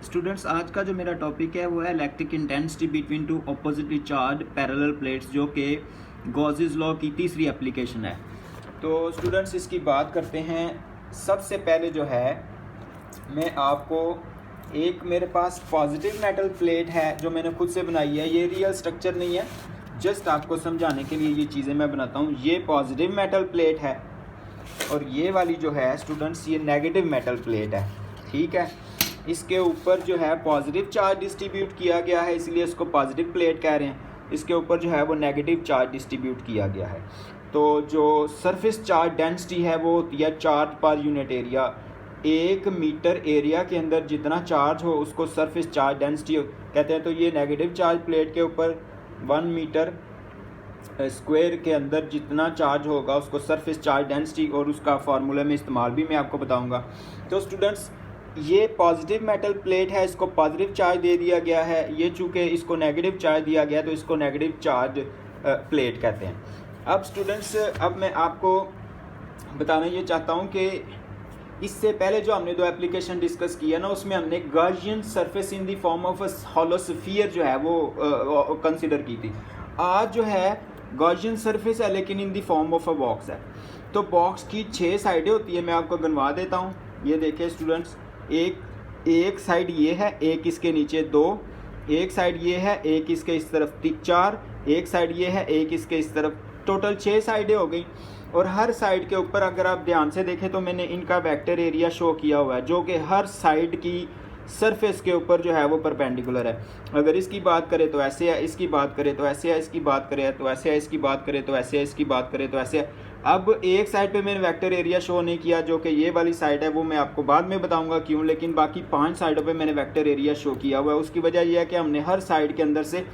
Students, आज का जो मेरा टॉपिक है वो है electric intensity between two oppositely charge parallel plates, जो कि गॉसेस लॉ की तीसरी एप्लीकेशन है। तो स्टूडेंट्स, इसकी बात करते हैं। सबसे पहले जो है मैं आपको एक मेरे पास पॉजिटिव मेटल प्लेट है जो मैंने खुद से बनाई है। ये रियल स्ट्रक्चर नहीं है, जस्ट आपको समझाने के लिए ये चीज़ें मैं बनाता हूँ। ये पॉजिटिव मेटल प्लेट है और ये वाली जो है स्टूडेंट्स ये नेगेटिव मेटल प्लेट है। ठीक है, इसके ऊपर जो है पॉजिटिव चार्ज डिस्ट्रीब्यूट किया गया है, इसलिए इसको पॉजिटिव प्लेट कह रहे हैं। इसके ऊपर जो है वो नेगेटिव चार्ज डिस्ट्रीब्यूट किया गया है। तो जो सरफेस चार्ज डेंसिटी है वो होती है charge per unit area. 1 metre area के अंदर जितना चार्ज हो उसको सरफेस चार्ज डेंसिटी कहते हैं। तो ये नेगेटिव चार्ज प्लेट के ऊपर 1 मीटर स्क्वायर के अंदर जितना चार्ज होगा उसको सरफेस चार्ज डेंसिटी, और उसका फार्मूला में इस्तेमाल भी मैं आपको बताऊंगा। तो स्टूडेंट्स, ये पॉजिटिव मेटल प्लेट है, इसको पॉजिटिव चार्ज दे दिया गया है। ये चूँकि इसको नेगेटिव चार्ज दिया गया तो इसको नेगेटिव चार्ज प्लेट कहते हैं। अब स्टूडेंट्स, अब मैं आपको बताना ये चाहता हूँ कि इससे पहले जो हमने 2 एप्लीकेशन डिस्कस किया ना, उसमें हमने Gaussian surface in the form of a hollow sphere जो है वो कंसिडर की थी। आज जो है गॉसियन सरफेस है लेकिन in the form of a box है। तो बॉक्स की 6 साइडें होती है, मैं आपको गिनवा देता हूँ। ये देखिए स्टूडेंट्स, एक साइड ये है, एक इसके नीचे 2, एक साइड ये है, एक इसके इस तरफ 4, एक साइड ये है, एक इसके इस तरफ, टोटल 6 साइडें हो गई। और हर साइड के ऊपर अगर आप ध्यान से देखें तो मैंने इनका वेक्टर एरिया शो किया हुआ है, जो कि हर साइड की सरफेस के ऊपर जो है वो परपेंडिकुलर है। अगर इसकी बात करें तो ऐसे है, इसकी बात करें तो ऐसे है, इसकी बात करें तो ऐसे है, इसकी बात करें तो ऐसे है, इसकी बात करें तो ऐसे है। अब एक साइड पे मैंने वेक्टर एरिया शो नहीं किया, जो कि ये वाली साइड है, वो मैं आपको बाद में बताऊंगा क्यों। लेकिन बाकी 5 साइडों पे मैंने वेक्टर एरिया शो किया हुआ है। उसकी वजह यह है कि हमने हर साइड के अंदर से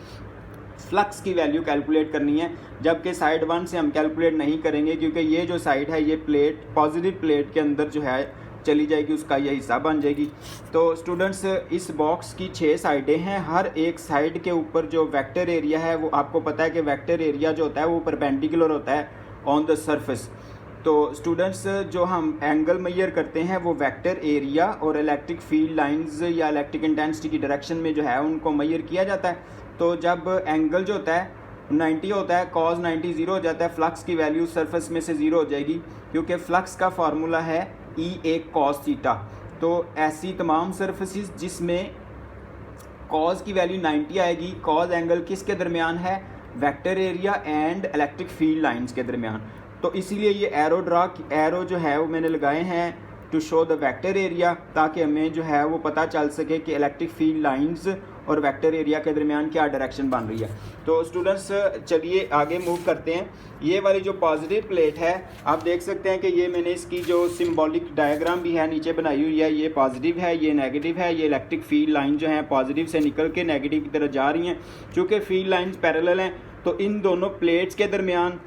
फ्लक्स की वैल्यू कैलकुलेट करनी है, जबकि साइड 1 से हम कैलकुलेट नहीं करेंगे, क्योंकि ये जो साइड है ये प्लेट पॉजिटिव प्लेट के अंदर जो है चली जाएगी, उसका ये हिस्सा बन जाएगी। तो स्टूडेंट्स, इस बॉक्स की 6 साइडें हैं। हर एक साइड के ऊपर जो वेक्टर एरिया है वो आपको पता है कि वेक्टर एरिया जो होता है वो परपेंडिकुलर होता है ऑन द सरफेस। तो स्टूडेंट्स, जो हम एंगल मेजर करते हैं वो वेक्टर एरिया और इलेक्ट्रिक फील्ड लाइंस या इलेक्ट्रिक इंटेंसिटी की डायरेक्शन में जो है उनको मेजर किया जाता है। तो जब एंगल जो होता है 90 होता है, cos 90 0 हो जाता है, फ्लक्स की वैल्यू सरफेस में से 0 हो जाएगी, क्योंकि फ्लक्स का फार्मूला है E cos थीटा। तो ऐसी तमाम सरफेसिस जिसमें cos की वैल्यू 90 आएगी, cos एंगल किसके दरमियान है? Vector area and electric field lines के दरमियान। तो इसीलिए ये एरो जो है वो मैंने लगाए हैं to show the vector area, ताकि हमें जो है वो पता चल सके कि इलेक्ट्रिक फील्ड लाइंस और वेक्टर एरिया के दरमियान क्या डायरेक्शन बन रही है। तो स्टूडेंट्स, चलिए आगे मूव करते हैं। ये वाली जो पॉजिटिव प्लेट है, आप देख सकते हैं कि ये मैंने इसकी जो सिंबॉलिक डायग्राम भी है नीचे बनाई हुई है। ये पॉजिटिव है, ये नेगेटिव है। ये इलेक्ट्रिक फील्ड लाइन जो है पॉजिटिव से निकल के नेगेटिव की तरफ जा रही हैं। चूँकि फील्ड लाइंस पैरेलल हैं तो इन दोनों प्लेट्स के दरमियान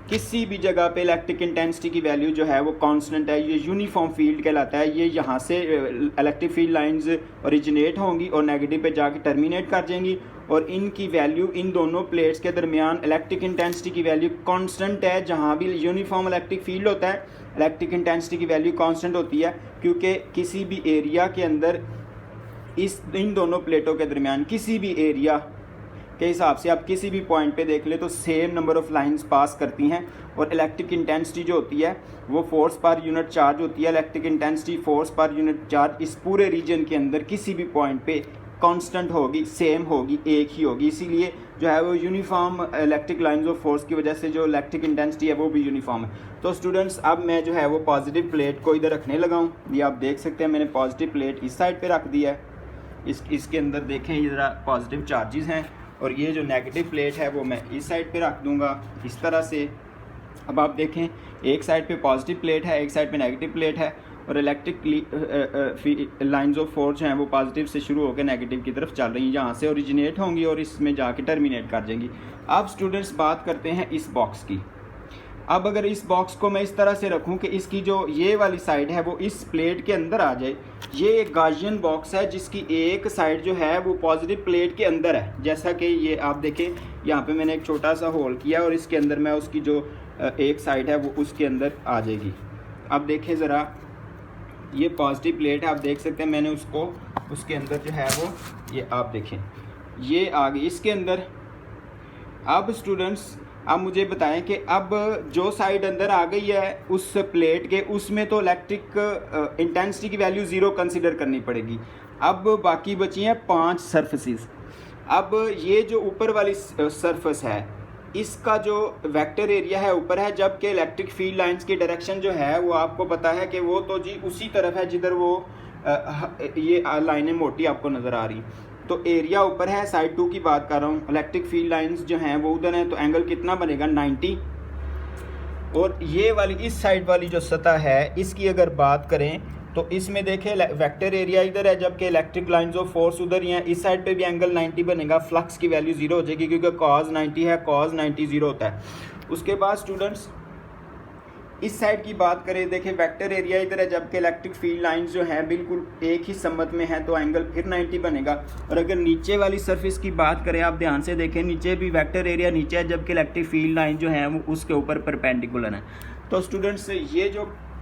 किसी भी जगह पे इलेक्ट्रिक इंटेंसिटी की वैल्यू जो है वो कांस्टेंट है। ये यूनिफॉर्म फील्ड कहलाता है। ये यहाँ से इलेक्ट्रिक फील्ड लाइंस ओरिजिनेट होंगी और नेगेटिव पे जाके टर्मिनेट कर जाएंगी, और इनकी वैल्यू इन दोनों प्लेट्स के दरमियान इलेक्ट्रिक इंटेंसिटी की वैल्यू कांस्टेंट है। जहाँ भी यूनिफॉर्म इलेक्ट्रिक फील्ड होता है इलेक्ट्रिक इंटेंसिटी की वैल्यू कांस्टेंट होती है, क्योंकि किसी भी एरिया के अंदर इन दोनों प्लेटों के दरमियान किसी भी एरिया के हिसाब से आप किसी भी पॉइंट पे देख ले तो same number of lines pass करती हैं, और इलेक्ट्रिक इंटेंसिटी जो होती है वो फोर्स पर यूनिट चार्ज होती है। Electric intensity force per unit charge इस पूरे रीजन के अंदर किसी भी पॉइंट पे कांस्टेंट होगी, सेम होगी, एक ही होगी। इसीलिए जो है वो uniform electric lines of force की वजह से जो इलेक्ट्रिक इंटेंसिटी है वो भी यूनिफॉर्म है। तो स्टूडेंट्स, अब मैं जो है वो पॉजिटिव प्लेट को इधर रखने लगा हूँ। ये आप देख सकते हैं मैंने पॉजिटिव प्लेट इस साइड पर रख दिया है। इसके अंदर देखें ये ज़रा पॉजिटिव चार्जेस हैं, और ये जो नेगेटिव प्लेट है वो मैं इस साइड पे रख दूंगा इस तरह से। अब आप देखें, एक साइड पे पॉजिटिव प्लेट है, एक साइड पे नेगेटिव प्लेट है, और इलेक्ट्रिक लाइंस ऑफ फोर्स हैं वो पॉजिटिव से शुरू होकर नेगेटिव की तरफ चल रही हैं, यहाँ से ओरिजिनेट होंगी और इसमें जाके टर्मिनेट कर जाएंगी। अब स्टूडेंट्स, बात करते हैं इस बॉक्स की। अब अगर इस बॉक्स को मैं इस तरह से रखूं कि इसकी जो ये वाली साइड है वो इस प्लेट के अंदर आ जाए। ये एक गॉसियन बॉक्स है जिसकी एक साइड जो है वो पॉजिटिव प्लेट के अंदर है। जैसा कि ये आप देखें, यहाँ पे मैंने एक छोटा सा होल किया और इसके अंदर मैं उसकी जो एक साइड है वो उसके अंदर आ जाएगी। अब देखें ज़रा, ये पॉजिटिव प्लेट है, आप देख सकते हैं मैंने उसको उसके अंदर जो है वो ये आप देखें ये आ गई इसके अंदर। अब स्टूडेंट्स अब मुझे बताएं कि अब जो साइड अंदर आ गई है उस प्लेट के, उसमें तो इलेक्ट्रिक इंटेंसिटी की वैल्यू 0 कंसीडर करनी पड़ेगी। अब बाकी बची हैं 5 सरफेसेस। अब ये जो ऊपर वाली सरफेस है इसका जो वेक्टर एरिया है ऊपर है, जबकि इलेक्ट्रिक फील्ड लाइंस की डायरेक्शन जो है वो आपको पता है कि वो तो जी उसी तरफ है जिधर वो ये लाइनें मोटी आपको नज़र आ रही। तो एरिया ऊपर है, साइड 2 की बात कर रहा हूँ, इलेक्ट्रिक फील्ड लाइंस जो हैं वो उधर हैं, तो एंगल कितना बनेगा 90। और ये वाली इस साइड वाली जो सतह है इसकी अगर बात करें तो इसमें देखें वेक्टर एरिया इधर है, जबकि इलेक्ट्रिक लाइंस ऑफ फोर्स उधर ही हैं। इस साइड पे भी एंगल 90 बनेगा, फ्लक्स की वैल्यू 0 हो जाएगी क्योंकि cos 90 है, cos 90 0 होता है। उसके बाद स्टूडेंट्स इस साइड की बात करें, देखें वेक्टर एरिया इधर है, जबकि इलेक्ट्रिक फील्ड लाइंस जो हैं बिल्कुल एक ही सम्मत में है, तो एंगल फिर 90 बनेगा। और अगर नीचे वाली सरफेस की बात करें, आप ध्यान से देखें नीचे भी वेक्टर एरिया नीचे है, जबकि इलेक्ट्रिक फील्ड लाइन जो है वो उसके ऊपर परपेंडिकुलर है। तो स्टूडेंट्स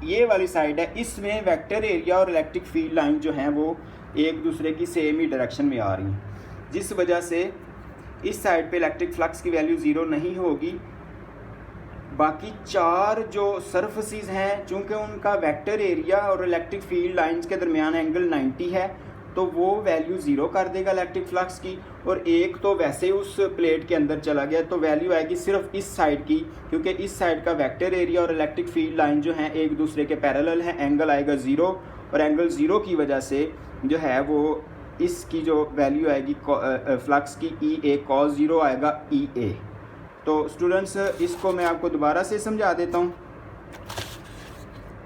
ये वाली साइड है, इसमें वेक्टर एरिया और इलेक्ट्रिक फील्ड लाइन जो हैं वो एक दूसरे की सेम ही डायरेक्शन में आ रही हैं, जिस वजह से इस साइड पे इलेक्ट्रिक फ्लक्स की वैल्यू 0 नहीं होगी। बाकी 4 जो सरफेसेस हैं चूँकि उनका वेक्टर एरिया और इलेक्ट्रिक फील्ड लाइंस के दरमियान एंगल 90 है, तो वो वैल्यू 0 कर देगा इलेक्ट्रिक फ्लक्स की। और एक तो वैसे उस प्लेट के अंदर चला गया, तो वैल्यू आएगी सिर्फ इस साइड की, क्योंकि इस साइड का वेक्टर एरिया और इलेक्ट्रिक फील्ड लाइन जो हैं एक दूसरे के पैरेलल हैं। एंगल आएगा 0 और एंगल 0 की वजह से जो है वो इसकी जो वैल्यू आएगी फ्लक्स की EA cos 0 आएगा EA। तो स्टूडेंट्स इसको मैं आपको दोबारा से समझा देता हूँ।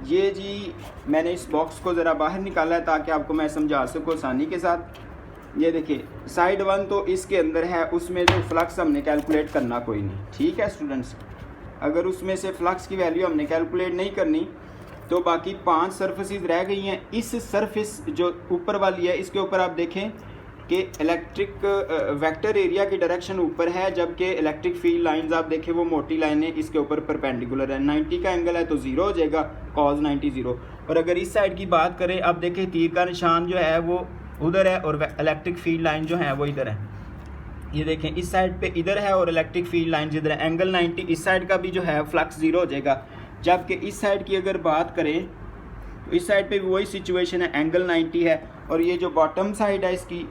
ये जी मैंने इस बॉक्स को ज़रा बाहर निकाला है ताकि आपको मैं समझा सकूँ आसानी के साथ। ये देखिए साइड 1 तो इसके अंदर है, उसमें जो फ्लक्स हमने कैलकुलेट करना कोई नहीं, ठीक है स्टूडेंट्स। अगर उसमें से फ्लक्स की वैल्यू हमने कैलकुलेट नहीं करनी तो बाकी 5 सरफेसेस रह गई हैं। इस सरफेस जो ऊपर वाली है इसके ऊपर आप देखें कि इलेक्ट्रिक वेक्टर एरिया की डायरेक्शन ऊपर है, जबकि इलेक्ट्रिक फील्ड लाइंस आप देखें वो मोटी लाइनें इसके ऊपर परपेंडिकुलर है। 90 का एंगल है तो 0 हो जाएगा, cos 90 0। और अगर इस साइड की बात करें, आप देखें तीर का निशान जो है वो उधर है और इलेक्ट्रिक फील्ड लाइन जो है वो इधर है। ये देखें इस साइड पे इधर है और इलेक्ट्रिक फील्ड लाइन इधर है। एंगल 90 इस साइड का भी जो है फ्लक्स 0 हो जाएगा। जबकि इस साइड की अगर बात करें तो इस साइड पे भी वही सिचुएशन है, एंगल 90 है। और ये जो बॉटम साइड है इसकी,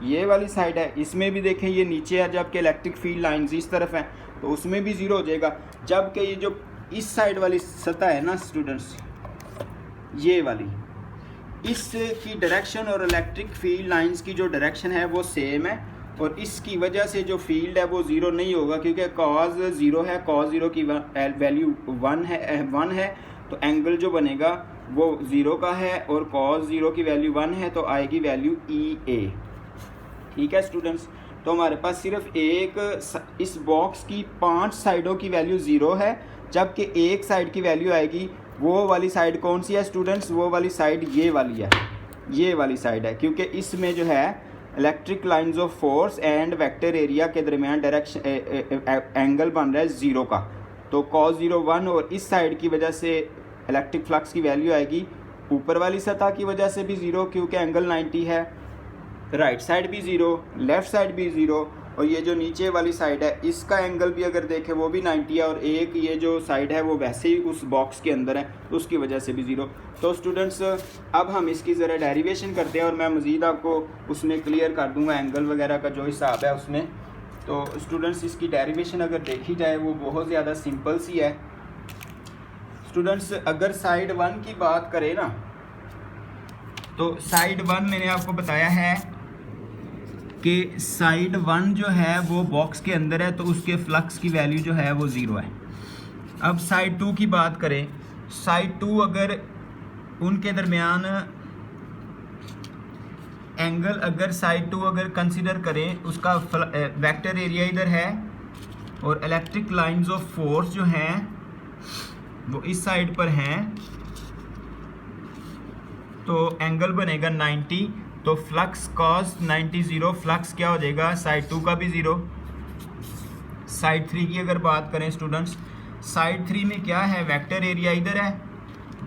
ये वाली साइड है, इसमें भी देखें ये नीचे है, जबकि इलेक्ट्रिक फील्ड लाइंस इस तरफ है तो उसमें भी 0 हो जाएगा। जबकि ये जो इस साइड वाली सतह है ना स्टूडेंट्स, ये वाली, इसकी डायरेक्शन और इलेक्ट्रिक फील्ड लाइंस की जो डायरेक्शन है वो सेम है, और इसकी वजह से जो फील्ड है वो 0 नहीं होगा, क्योंकि cos 0 है, cos 0 की वैल्यू 1 है, तो एंगल जो बनेगा वो 0 का है, और cos 0 की वैल्यू 1 है तो आएगी वैल्यू EA। ठीक है स्टूडेंट्स, तो हमारे पास सिर्फ एक इस बॉक्स की 5 साइडों की वैल्यू 0 है, जबकि एक साइड की वैल्यू आएगी। वो वाली साइड कौन सी है स्टूडेंट्स? वो वाली साइड ये वाली है, ये वाली साइड है, क्योंकि इसमें जो है electric lines of force and vector area के दरमियान डायरेक्शन एंगल बन रहा है 0 का, तो cos 0 1, और इस साइड की वजह से इलेक्ट्रिक फ्लक्स की वैल्यू आएगी ऊपर वाली सतह की वजह से भी 0 क्योंकि एंगल 90 है, राइट साइड भी 0, लेफ़्ट साइड भी 0, और ये जो नीचे वाली साइड है इसका एंगल भी अगर देखें वो भी 90 है, और एक ये जो साइड है वो वैसे ही उस बॉक्स के अंदर है तो उसकी वजह से भी 0। तो स्टूडेंट्स अब हम इसकी ज़रा डेरिवेशन करते हैं और मैं मज़ीद आपको उसमें क्लियर कर दूंगा एंगल वगैरह का जो हिसाब है उसमें। तो स्टूडेंट्स इसकी डेरिवेशन अगर देखी जाए वो बहुत ज़्यादा सिंपल सी है। स्टूडेंट्स अगर साइड 1 की बात करें ना, तो साइड 1 मैंने आपको बताया है कि साइड 1 जो है वो बॉक्स के अंदर है तो उसके फ्लक्स की वैल्यू जो है वो 0 है। अब साइड 2 की बात करें, साइड 2 अगर उनके दरमियान एंगल, अगर साइड 2 अगर कंसिडर करें, उसका वेक्टर एरिया इधर है और इलेक्ट्रिक लाइंस ऑफ फोर्स जो हैं वो इस साइड पर हैं, तो एंगल बनेगा 90, तो फ्लक्स cos 90 0, फ्लक्स क्या हो जाएगा साइड 2 का भी 0। साइड 3 की अगर बात करें स्टूडेंट्स, साइड 3 में क्या है, वेक्टर एरिया इधर है,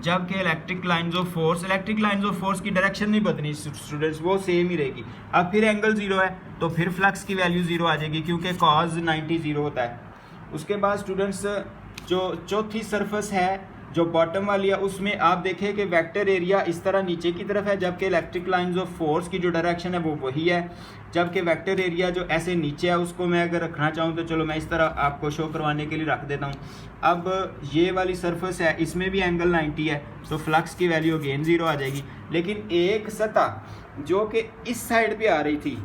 जबकि इलेक्ट्रिक लाइंस ऑफ फोर्स की डायरेक्शन नहीं बदलनी स्टूडेंट्स, वो सेम ही रहेगी। अब फिर एंगल 0 है तो फिर फ्लक्स की वैल्यू 0 आ जाएगी क्योंकि कॉज 90 0 होता है। उसके बाद स्टूडेंट्स जो चौथी सरफेस है जो बॉटम वाली है उसमें आप देखें कि वेक्टर एरिया इस तरह नीचे की तरफ है, जबकि इलेक्ट्रिक लाइंस ऑफ फोर्स की जो डायरेक्शन है वो वही है, जबकि वेक्टर एरिया जो ऐसे नीचे है उसको मैं अगर रखना चाहूँ तो चलो मैं इस तरह आपको शो करवाने के लिए रख देता हूँ। अब ये वाली सरफेस है, इसमें भी एंगल 90 है तो फ्लक्स की वैल्यू अगेन 0 आ जाएगी। लेकिन एक सतह जो कि इस साइड पे आ रही थी,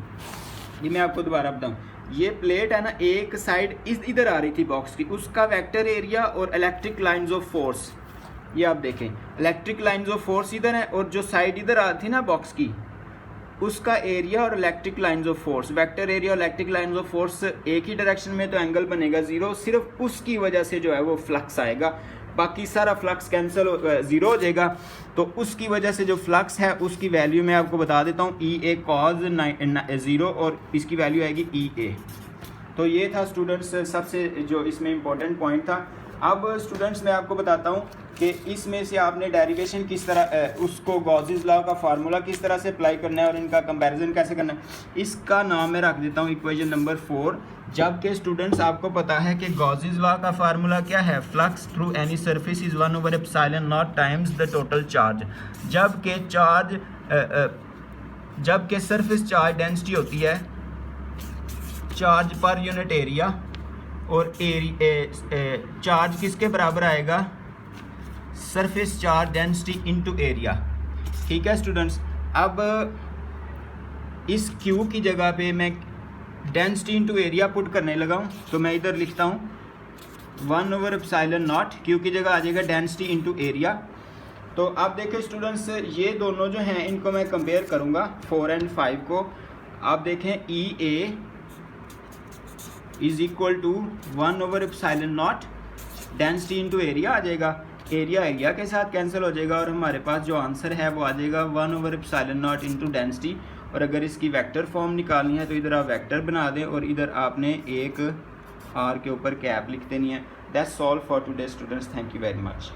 ये मैं आपको दोबारा बताऊँ, ये प्लेट है ना, एक साइड इधर आ रही थी बॉक्स की, उसका वेक्टर एरिया और इलेक्ट्रिक लाइंस ऑफ फोर्स, ये आप देखें इलेक्ट्रिक लाइंस ऑफ फोर्स इधर है और जो साइड इधर आ थी ना बॉक्स की, उसका एरिया और electric lines of force, vector area और इलेक्ट्रिक लाइंस ऑफ फोर्स एक ही डायरेक्शन में, तो एंगल बनेगा 0। सिर्फ उसकी वजह से जो है वो फ्लक्स आएगा, बाकी सारा फ्लक्स कैंसिल 0 हो जाएगा। तो उसकी वजह से जो फ्लक्स है उसकी वैल्यू मैं आपको बता देता हूँ, ई ए कॉज 0 और इसकी वैल्यू आएगी ई ए। तो ये था स्टूडेंट्स सबसे जो इसमें इम्पोर्टेंट पॉइंट था। अब स्टूडेंट्स मैं आपको बताता हूँ कि इसमें से आपने डेरिवेशन किस तरह, उसको गॉसेस लॉ का फार्मूला किस तरह से अप्लाई करना है और इनका कंपैरिजन कैसे करना है। इसका नाम मैं रख देता हूँ इक्वेशन नंबर 4। जबकि स्टूडेंट्स आपको पता है कि गॉसेस लॉ का फार्मूला क्या है, flux through any surface is 1/ε0 times the total charge. जबकि सरफेस चार्ज डेंसिटी होती है चार्ज पर यूनिट एरिया, और चार्ज किसके बराबर आएगा, surface charge density into area. ठीक है स्टूडेंट्स, अब इस क्यू की जगह पे मैं डेंसिटी इनटू एरिया पुट करने लगा हूँ, तो मैं इधर लिखता हूँ 1/ε0, क्यू की जगह आ जाएगा डेंसिटी इनटू एरिया। तो आप देखें स्टूडेंट्स, ये दोनों जो हैं इनको मैं कंपेयर करूँगा 4 और 5 को। आप देखें E A is equal to 1/ε0 density into area आ जाएगा, एरिया के साथ कैंसिल हो जाएगा और हमारे पास जो आंसर है वो आ जाएगा 1/ε0 इंटू डेंसिटी। और अगर इसकी वेक्टर फॉर्म निकालनी है तो इधर आप वेक्टर बना दें और इधर आपने एक आर के ऊपर कैप लिख देनी है। That's all for today students, thank you very much.